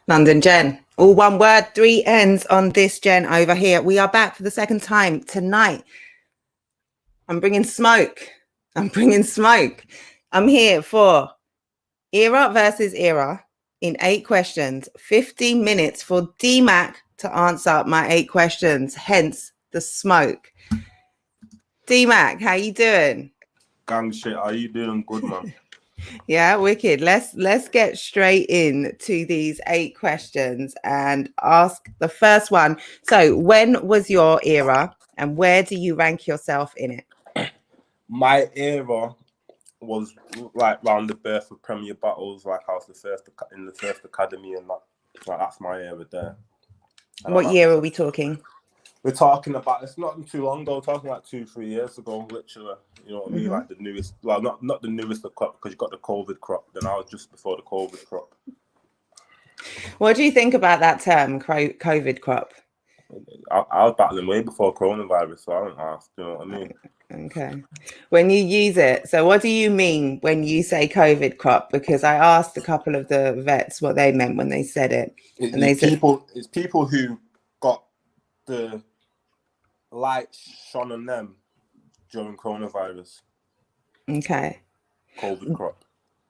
London Gen. All one word, 3 N's on this Gen over here. We are back for the second time tonight. I'm bringing smoke. I'm here for era versus era in 8 questions, 15 minutes for DMAC to answer my 8 questions, hence the smoke. DMAC, how you doing? Gang shit, how you doing? Good, man. Yeah, wicked. Let's get straight in to these 8 questions and ask the first one. So, when was your era, and where do you rank yourself in it? My era was like around the birth of Premier Battles. Like I was in the first academy, and that's my era there. And what year are we talking? We're talking about, it's not too long ago. We're talking like 2-3 years ago, literally. You know what I mean? Like the newest. Well, not the newest crop, because you got the COVID crop. Then I was just before the COVID crop. What do you think about that term, COVID crop? I was battling way before coronavirus, so I don't ask. You know what I mean? Okay. When you use it, so what do you mean when you say COVID crop? Because I asked a couple of the vets what they meant when they said it, and they said it's people who got the light shone on them during coronavirus. Okay. COVID crop.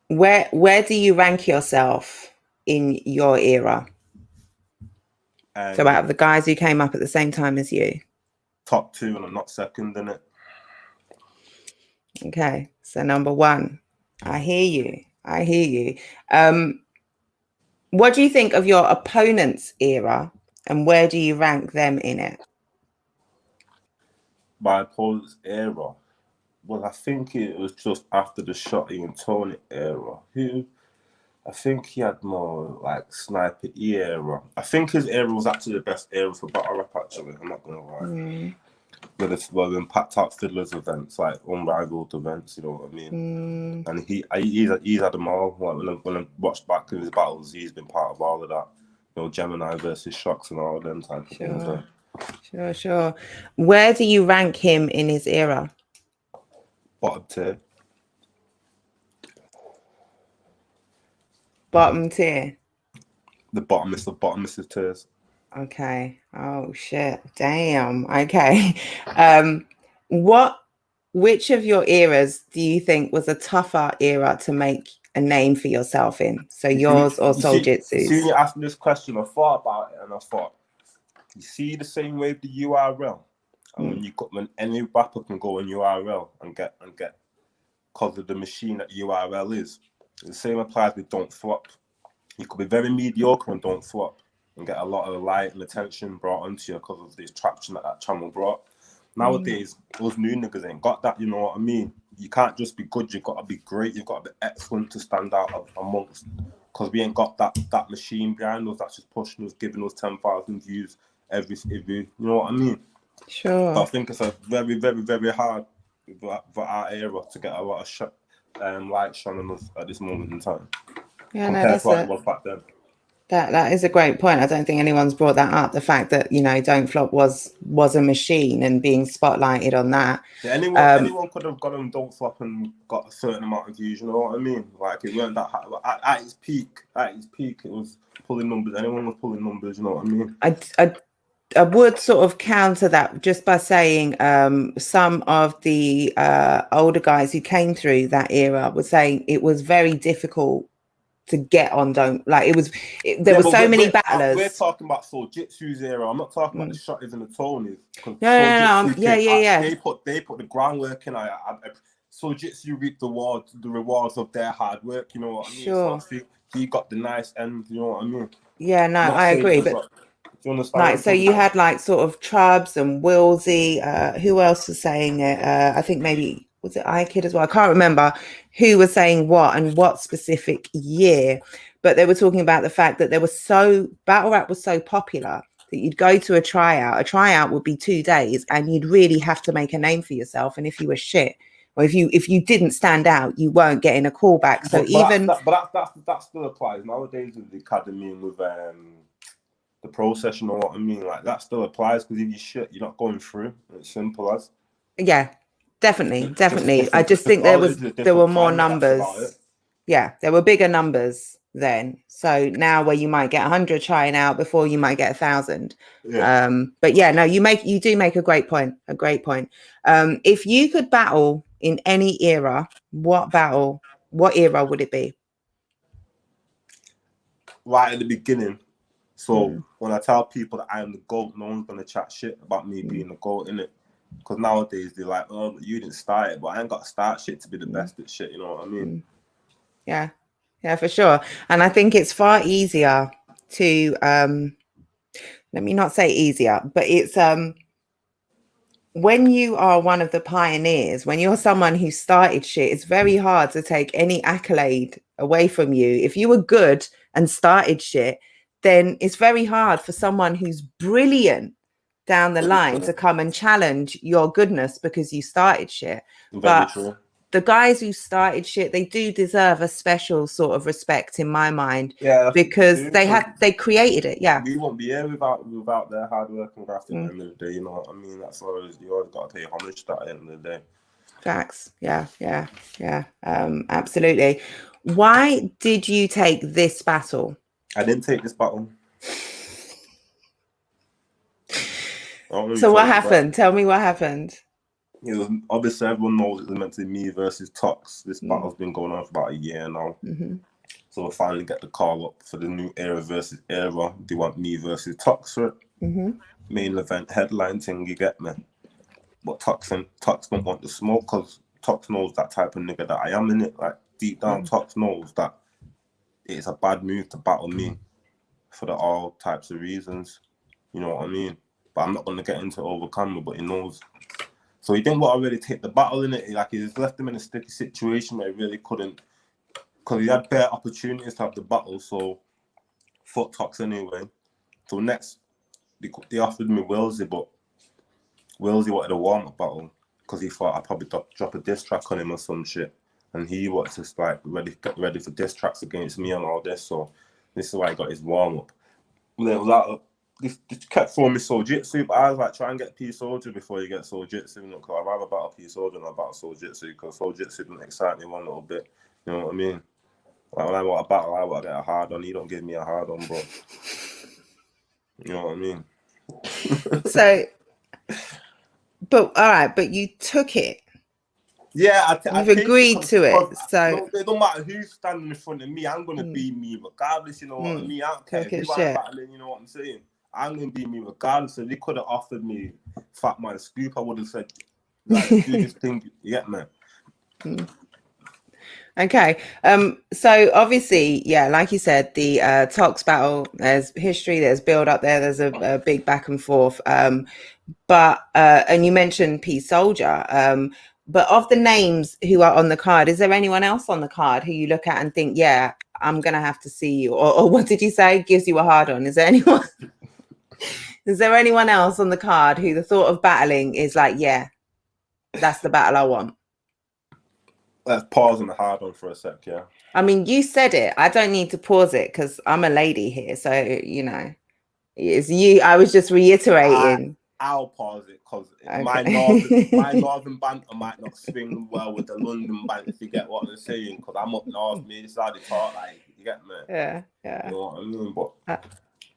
Where do you rank yourself in your era? So out of the guys who came up at the same time as you? Top 2, and I'm not second in it. Okay, so number 1. I hear you. What do you think of your opponent's era, and where do you rank them in it? My opponent's era? Well, I think it was just after the Shotty and Tony era. I think he had more like Sniper E era. I think his era was actually the best era for battle rap, actually. I'm not gonna lie. With them packed out fiddlers events, like unrivaled events, you know what I mean? And he's had them all. Like when I watched back in his battles, he's been part of all of that. You know, Gemini versus Shocks and all of them type of things. Sure. Where do you rank him in his era? Bottom tier. Bottom tier. The bottomest of bottomest tiers. Okay. Oh shit. Damn. Okay. Which of your eras do you think was a tougher era to make a name for yourself in? So yours or Souljitsu's? See, you asked me this question, I thought about it, and I thought, you see the same way with the URL, and when any rapper can go on URL and get because of the machine that URL is. The same applies with Don't Flop. You could be very mediocre and Don't Flop and get a lot of light and attention brought onto you because of this traction that channel brought. Nowadays, those new niggas ain't got that, you know what I mean? You can't just be good, you've got to be great, you've got to be excellent to stand out amongst, because we ain't got that machine behind us that's just pushing us, giving us 10,000 views every, you know what I mean? Sure. But I think it's a very, very, very hard for our era to get a lot of light shone on us at this moment in time. Yeah, compared to what it was back then. That is a great point. I don't think anyone's brought that up. The fact that, you know, Don't Flop was a machine and being spotlighted on that. Yeah, anyone could have got on Don't Flop and got a certain amount of views, you know what I mean? Like, it weren't that hard. At its peak, it was pulling numbers. Anyone was pulling numbers, you know what I mean? I would sort of counter that just by saying some of the older guys who came through that era were saying it was very difficult to get on. There were so many battlers. We're talking about Souljitsu's era. I'm not talking about the Shotties and the Tonys. No. Yeah. They put the groundwork in. Souljitsu reaped the rewards of their hard work. You know what I mean? Sure. So he got the nice end. You know what I mean? Yeah, no, I agree. But do you understand? Like, so you had like sort of Trubs and Woolsey. Who else was saying it? I think maybe was it iKid as well? I can't remember who was saying what and what specific year, but they were talking about the fact that battle rap was so popular that you'd go to a tryout. A tryout would be 2 days, and you'd really have to make a name for yourself. And if you were shit, or if you didn't stand out, you weren't getting a callback. So that still applies nowadays with the academy and with the process. You know what I mean? Like, that still applies, because if you shit, you're not going through. It's simple as. Yeah. Definitely. I just think there were more numbers. Yeah, there were bigger numbers then. So now where you might get 100 trying out before you might get 1,000. Yeah. But yeah, no, you do make a great point. If you could battle in any era, what era would it be? Right at the beginning. So when I tell people that I am the GOAT, no one's gonna chat shit about me being the GOAT, innit? Because nowadays they're like, oh, you didn't start it, but I ain't got to start shit to be the best at shit, you know what I mean? Yeah, for sure. And I think it's far easier to let me not say easier, but it's when you are one of the pioneers, when you're someone who started shit, it's very hard to take any accolade away from you. If you were good and started shit, then it's very hard for someone who's brilliant down the line to come and challenge your goodness because you started shit. Very true. The guys who started shit, they do deserve a special sort of respect in my mind. Yeah, because they created it. Yeah, we won't be here without their hard work and graft at the end of the day. You know what I mean? That's always, you always got to pay homage to that at the end of the day. Facts. Yeah. Absolutely. Why did you take this battle? I didn't take this battle. So what happened? Tell me what happened. It was, obviously everyone knows it's meant to be me versus Tox. This battle's been going on for about a year now. So we'll finally get the call up for the new era versus era. They want me versus Tox for it. Main event headline thing, you get me? But Tox don't want the smoke because Tox knows that type of nigga that I am, in it. Like deep down, Tox knows that it's a bad move to battle me for all types of reasons. You know what I mean? But I'm not gonna get into over camera, but he knows. So he didn't want to really take the battle, in it. Like, he just left him in a sticky situation where he really couldn't, because he had bare opportunities to have the battle. So fuck Tox anyway. So next, they offered me Woolsey, but Woolsey wanted a warm-up battle because he thought I'd probably drop a diss track on him or some shit. And he wanted to get ready for diss tracks against me and all this. So this is why he got his warm-up. And then it was like, they kept throwing me Souljitsu, but I was like, try and get P Soldier before you get Souljitsu. Because I'd rather battle P Soldier than I battle Souljitsu, because Souljitsu didn't excite me one little bit. You know what I mean? Like, when I want a battle, I want to get a hard on. You don't give me a hard on, bro. You know what I mean? So, but all right, but you took it. Yeah, You've agreed to it. So it don't matter who's standing in front of me. I'm gonna be me regardless. You know what I mean? I don't care who I'm battling. You know what I'm saying? I'm gonna be me regardless. So they could have offered me Fat Man Scoop, I would have said, like, do this thing. Yeah, man. Okay. So obviously, yeah, like you said, the Tox battle, there's history, there's build up there, there's a big back and forth. But and you mentioned P Soldier. But of the names who are on the card, is there anyone else on the card who you look at and think, yeah, I'm gonna have to see you? Or what did you say? Gives you a hard on? Is there anyone? Is there anyone else on the card who the thought of battling is like, yeah, that's the battle I want? Let's pause on the hard on for a sec, yeah. I mean, you said it. I don't need to pause it because I'm a lady here. So, you know, it's you. I was just reiterating. I'll pause it because my northern banter might not swing well with the London banter, if you get what I'm saying, because I'm up north, me, it's how they talk, like, you get me? Yeah. You know what I mean? But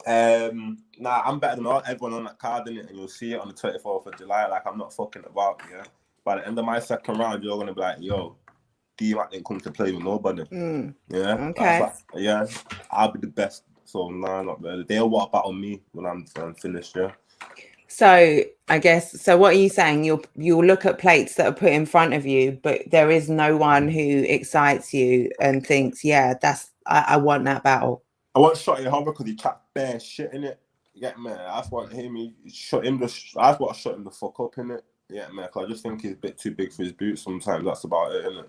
I'm better than everyone on that card, innit? And you'll see it on the 24th of July. Like, I'm not fucking about, yeah? By the end of my second round, you're going to be like, yo, DMAC didn't come to play with nobody. Yeah? Okay. Yeah, I'll be the best. So, not really. They'll walk battle me when I'm finished, yeah? So I guess, so what are you saying? You'll look at plates that are put in front of you, but there is no one who excites you and thinks, yeah, I want that battle. I want Shotty Hover because he chat bare shit in it. You get me? I just want him. I just want to shut him the fuck up in it. Yeah, man. Because I just think he's a bit too big for his boots. Sometimes that's about it, innit?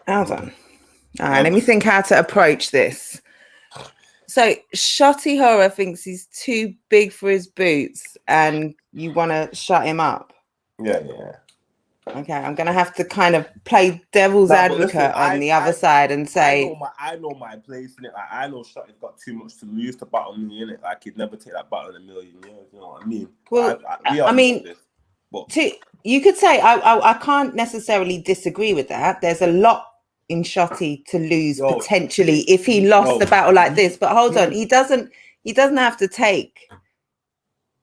Hold on. All right, let me think how to approach this. So Shotty Horror thinks he's too big for his boots and you want to shut him up. Yeah. Okay, I'm going to have to kind of play devil's advocate on the other side and say... I know my place in it. Like, I know Shotty's got too much to lose to battle me in it. Like, he'd never take that battle in a million years. You know what I mean? Well, I mean, this, but... you could say, I can't necessarily disagree with that. There's a lot in Shotty to lose Yo, potentially if he lost the battle like this. But hold on, he doesn't have to take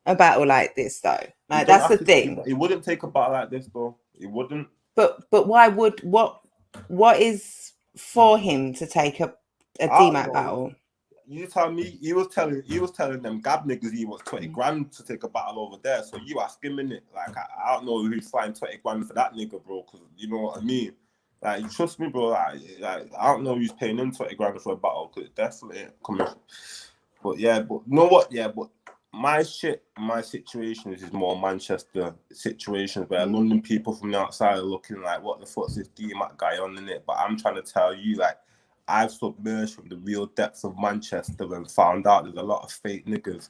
a battle like this though. Like that's the thing. He wouldn't take a battle like this though. He wouldn't. But why would what is for him to take a DMAC battle? You tell me. He was telling them gab niggas he was 20 grand to take a battle over there. So you asking him it. Like I don't know who's flying 20 grand for that nigga, bro. Because you know what I mean. Like trust me, bro. Like I don't know who's paying him 20 grand for a battle. Because definitely ain't coming. But yeah, but you know what? Yeah, but my situation is more Manchester situations where London people from the outside are looking like, what the fuck's this DMAC guy on in it? But I'm trying to tell you, like, I've submerged from the real depths of Manchester and found out there's a lot of fake niggas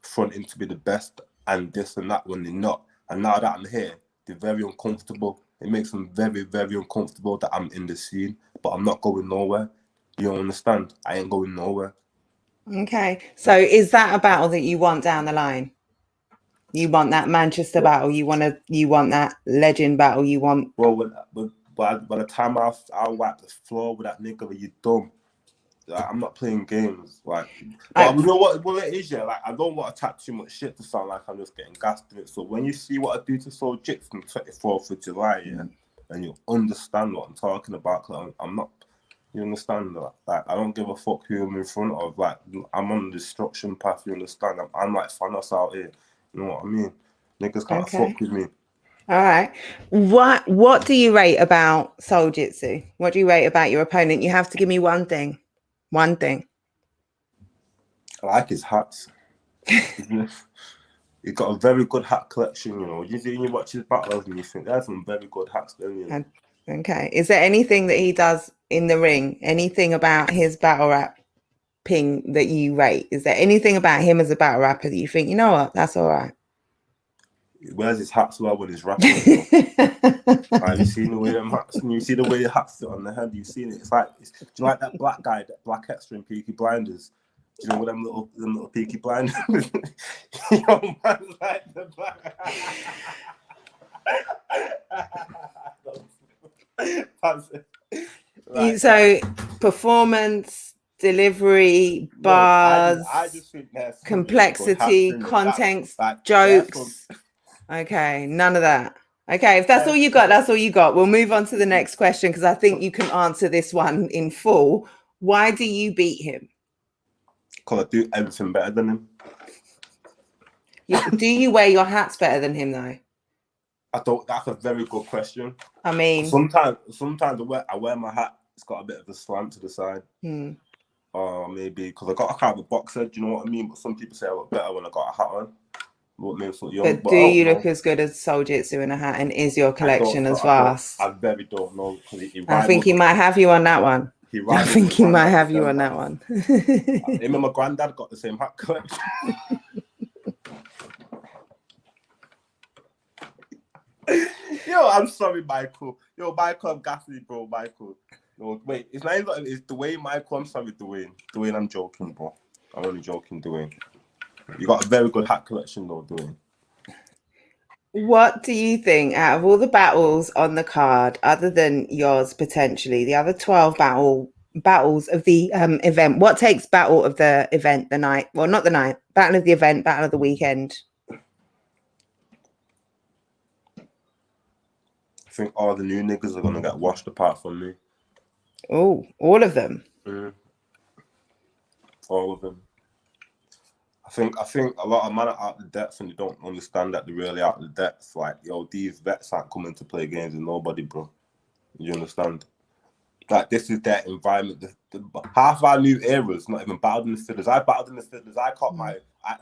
fronting to be the best and this and that when they're not. And now that I'm here, they're very uncomfortable. It makes them very, very uncomfortable that I'm in the scene, but I'm not going nowhere. You understand? I ain't going nowhere. Okay. So is that a battle that you want down the line? You want that Manchester battle? You want that legend battle? You want... Well, by the time I'll wipe the floor with that nigga, you dumb. Like, I'm not playing games. Like, but you know what? Well, it is, yeah. Like, I don't want to chat too much shit to sound like I'm just getting gassed in it. So when you see what I do to Souljitsu on the 24th of July, yeah, and you understand what I'm talking about, like, I'm not. You understand that? Like, I don't give a fuck who I'm in front of. Like, I'm on the destruction path. You understand? I'm like Thanos out here. You know what I mean? Niggas can't fuck with me. All right. What do you rate about Souljitsu? What do you rate about your opponent? You have to give me one thing. One thing. I like his hats. He's got a very good hat collection, you know. Usually you watch his battles and you think there's some very good hats there, you know. Okay. Is there anything that he does in the ring? Anything about his battle rap ping that you rate? Is there anything about him as a battle rapper that you think, you know what, that's all right? He wears his hats well when he's rapping. Have you seen the way them hats? You see the way the hats fit on the head. You've seen it. It's like, do you like that black guy, that black extra in Peaky Blinders? Do you know what them little Peaky Blinders? Yo, man, like the black. That's it. So performance, delivery, bars, I just think complexity, context, jokes. Okay, none of that. Okay, if that's all you got, that's all you got. We'll move on to the next question because I think you can answer this one in full. Why do you beat him? Because I do everything better than him. Do you wear your hats better than him though? I thought that's a very good question. I mean, sometimes I wear my hat. It's got a bit of a slant to the side. Maybe because I got a kind of a boxer. Do you know what I mean? But some people say I look better when I got a hat on. But do you look as good as Souljitsu in a hat? And is your collection as vast? I very don't know. I think he might have you on that one. I think he might have you on that one. Him and my granddad got the same hat collection. Yo, I'm sorry, Michael. Yo, Michael, I'm gassy, bro. Michael. No, wait, it's not even, it's Dwayne, Michael. I'm sorry, Dwayne. Dwayne, I'm joking, bro. I'm only joking, Dwayne. You got a very good hat collection, though, Dwayne. What do you think, out of all the battles on the card, other than yours potentially, the other 12 battles of the event, what takes battle of the event, the night? Well, not the night. Battle of the event, battle of the weekend. I think all the new niggas are gonna get washed apart from me. Oh, all of them. All of them. I think a lot of men are out of the depth and they don't understand that they're really out of the depth. Like, yo, these vets aren't coming to play games with nobody, bro. You understand? Like, this is their environment. Half our new eras not even battled in the fiddlers. I battled in the fiddlers. I caught my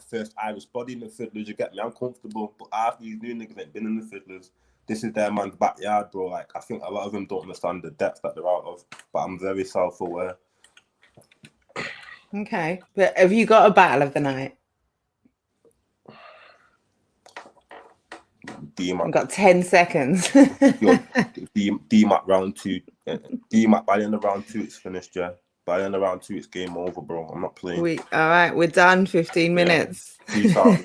first Irish body in the fiddlers. You get me? I'm comfortable. But half these new niggas ain't been in the fiddlers. This is their man's backyard, bro. Like, I think a lot of them don't understand the depth that they're out of. But I'm very self-aware. Okay. But have you got a battle of the night? DMAC. I've got 10 seconds. Yo, DMAC round 2. DMAC by the end of round 2, it's finished, yeah. By the end of round 2, it's game over, bro. I'm not playing. All right, we're done. 15 minutes. Peace out.